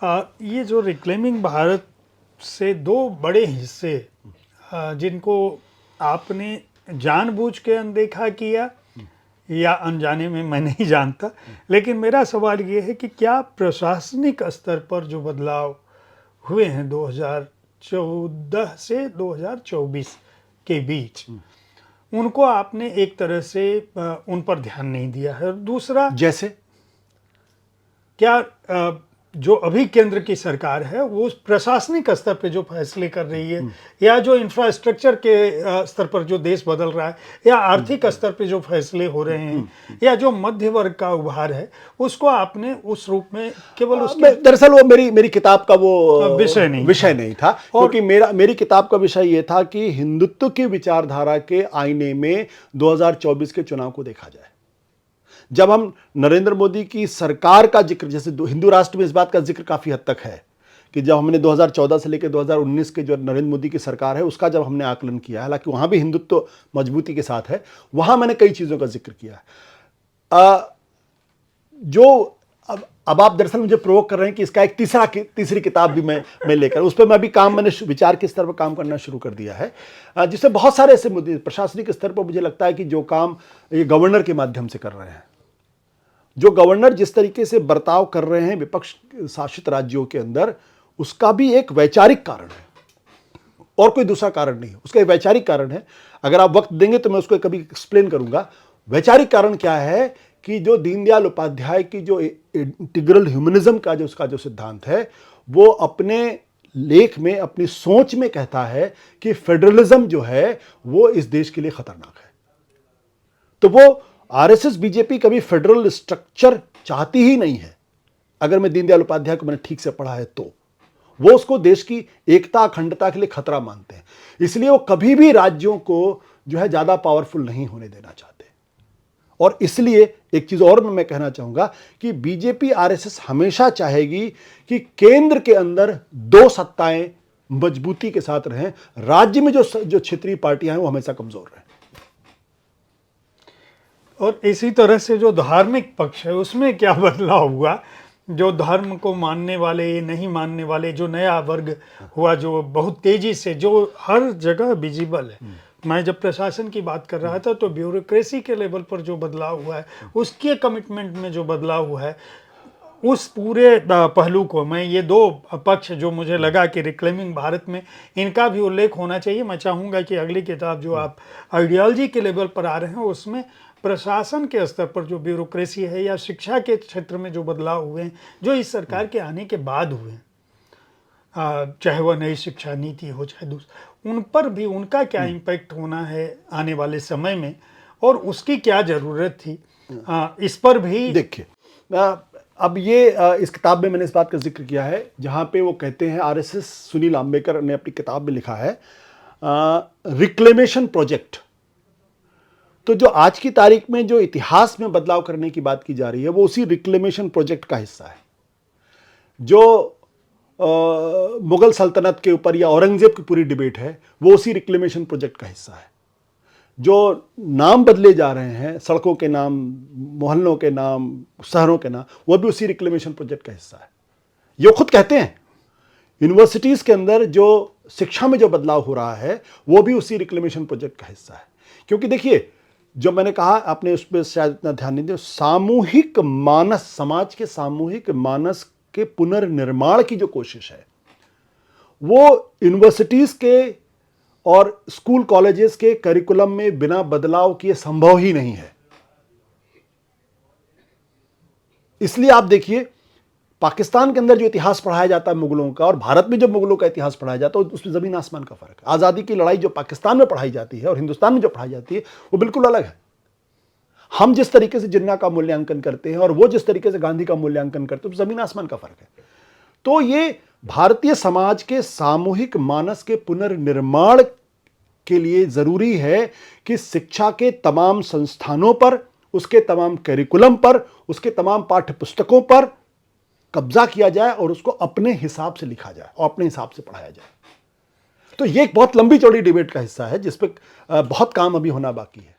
ये जो रिक्लेमिंग भारत से दो बड़े हिस्से जिनको आपने जानबूझ के अनदेखा किया या अनजाने में, मैं नहीं जानता, लेकिन मेरा सवाल ये है कि क्या प्रशासनिक स्तर पर जो बदलाव हुए हैं 2014 से 2024 के बीच, उनको आपने एक तरह से उन पर ध्यान नहीं दिया है? और दूसरा, जैसे क्या जो अभी केंद्र की सरकार है वो प्रशासनिक स्तर पे जो फैसले कर रही है, या जो इंफ्रास्ट्रक्चर के स्तर पर जो देश बदल रहा है, या आर्थिक स्तर पे जो फैसले हो रहे हैं, या जो मध्य वर्ग का उभार है, उसको आपने उस रूप में केवल उसके दरअसल वो मेरी किताब का वो विषय नहीं था, क्योंकि मेरी किताब का विषय ये था कि हिंदुत्व की विचारधारा के आईने में 2024 के चुनाव को देखा जाए। जब हम नरेंद्र मोदी की सरकार का जिक्र, जैसे हिंदू राष्ट्र में इस बात का जिक्र काफी हद तक है कि जब हमने 2014 से लेकर 2019 के जो नरेंद्र मोदी की सरकार है उसका जब हमने आकलन किया, हालांकि वहां भी हिंदुत्व मजबूती के साथ है, वहां मैंने कई चीजों का जिक्र किया जो अब आप दरअसल मुझे प्रोवोक कर रहे हैं कि इसका एक तीसरी किताब भी मैं लेकर, उस पर मैंने विचार के स्तर पर काम करना शुरू कर दिया है, जिससे बहुत सारे ऐसे मुद्दे प्रशासनिक स्तर पर मुझे लगता है कि जो काम ये गवर्नर के माध्यम से कर रहे हैं, जो गवर्नर जिस तरीके से बर्ताव कर रहे हैं विपक्ष शासित राज्यों के अंदर, उसका भी एक वैचारिक कारण है और कोई दूसरा कारण नहीं है। उसका एक वैचारिक कारण है, अगर आप वक्त देंगे तो मैं उसको कभी एक्सप्लेन करूंगा। वैचारिक कारण क्या है कि जो दीनदयाल उपाध्याय की जो इंटीग्रल ह्यूमनिज्म का जो उसका जो सिद्धांत है, वो अपने लेख में, अपनी सोच में कहता है कि फेडरलिज्म जो है वो इस देश के लिए खतरनाक है। तो वो आरएसएस बीजेपी कभी फेडरल स्ट्रक्चर चाहती ही नहीं है। अगर मैं दीनदयाल उपाध्याय को मैंने ठीक से पढ़ा है तो वो उसको देश की एकता अखंडता के लिए खतरा मानते हैं, इसलिए वो कभी भी राज्यों को जो है ज्यादा पावरफुल नहीं होने देना चाहते। और इसलिए एक चीज और मैं कहना चाहूंगा कि बीजेपी आरएसएस हमेशा चाहेगी कि केंद्र के अंदर दो सत्ताएं मजबूती के साथ रहें, राज्य में जो क्षेत्रीय पार्टियां हैं वो हमेशा कमजोर रहें। और इसी तरह से जो धार्मिक पक्ष है उसमें क्या बदलाव हुआ? जो धर्म को मानने वाले, नहीं मानने वाले, जो नया वर्ग हुआ जो बहुत तेजी से, जो हर जगह विजिबल है। मैं जब प्रशासन की बात कर रहा था तो ब्यूरोक्रेसी के लेवल पर जो बदलाव हुआ है, उसके कमिटमेंट में जो बदलाव हुआ है, उस पूरे पहलू को मैं, ये दो पक्ष जो मुझे लगा कि रिक्लेमिंग भारत में इनका भी उल्लेख होना चाहिए। मैं चाहूँगा कि अगली किताब जो आप आइडियोलॉजी के लेवल पर आ रहे हैं उसमें प्रशासन के स्तर पर जो ब्यूरोक्रेसी है या शिक्षा के क्षेत्र में जो बदलाव हुए हैं, जो इस सरकार के आने के बाद हुए हैं, चाहे वह नई शिक्षा नीति हो चाहे दूसरा, उन पर भी उनका क्या इम्पैक्ट होना है आने वाले समय में और उसकी क्या ज़रूरत थी, इस पर भी देखिए। अब ये इस किताब में मैंने इस बात का जिक्र किया है जहाँ पे वो कहते हैं, आरएसएस सुनील आम्बेकर ने अपनी किताब में लिखा है रिक्लेमेशन प्रोजेक्ट। तो जो आज की तारीख में जो इतिहास में बदलाव करने की बात की जा रही है वो उसी रिक्लेमेशन प्रोजेक्ट का हिस्सा है। जो मुगल सल्तनत के ऊपर या औरंगजेब की पूरी डिबेट है वो उसी रिक्लेमेशन प्रोजेक्ट का हिस्सा है। जो नाम बदले जा रहे हैं, सड़कों के नाम, मोहल्लों के नाम, शहरों के नाम, वो भी उसी रिक्लेमेशन प्रोजेक्ट का हिस्सा है। ये खुद कहते हैं, यूनिवर्सिटीज के अंदर जो शिक्षा में जो बदलाव हो रहा है वो भी उसी रिक्लेमेशन प्रोजेक्ट का हिस्सा है। क्योंकि देखिए, जो मैंने कहा, आपने उस पर शायद इतना ध्यान नहीं दिया, सामूहिक मानस, समाज के सामूहिक मानस के पुनर्निर्माण की जो कोशिश है वो यूनिवर्सिटीज के और स्कूल कॉलेजेस के करिकुलम में बिना बदलाव किए संभव ही नहीं है। इसलिए आप देखिए, पाकिस्तान के अंदर जो इतिहास पढ़ाया जाता है मुगलों का और भारत में जो मुगलों का इतिहास पढ़ाया जाता है उसमें जमीन आसमान का फर्क है। आज़ादी की लड़ाई जो पाकिस्तान में पढ़ाई जाती है और हिंदुस्तान में जो पढ़ाई जाती है वो बिल्कुल अलग है। हम जिस तरीके से जिन्ना का मूल्यांकन करते हैं और वो जिस तरीके से गांधी का मूल्यांकन करते हैं, तो जमीन आसमान का फर्क है। तो ये भारतीय समाज के सामूहिक मानस के पुनर्निर्माण के लिए जरूरी है कि शिक्षा के तमाम संस्थानों पर, उसके तमाम करिकुलम पर, उसके तमाम पाठ्य पुस्तकों पर कब्जा किया जाए और उसको अपने हिसाब से लिखा जाए और अपने हिसाब से पढ़ाया जाए। तो ये एक बहुत लंबी चौड़ी डिबेट का हिस्सा है जिस पे बहुत काम अभी होना बाकी है।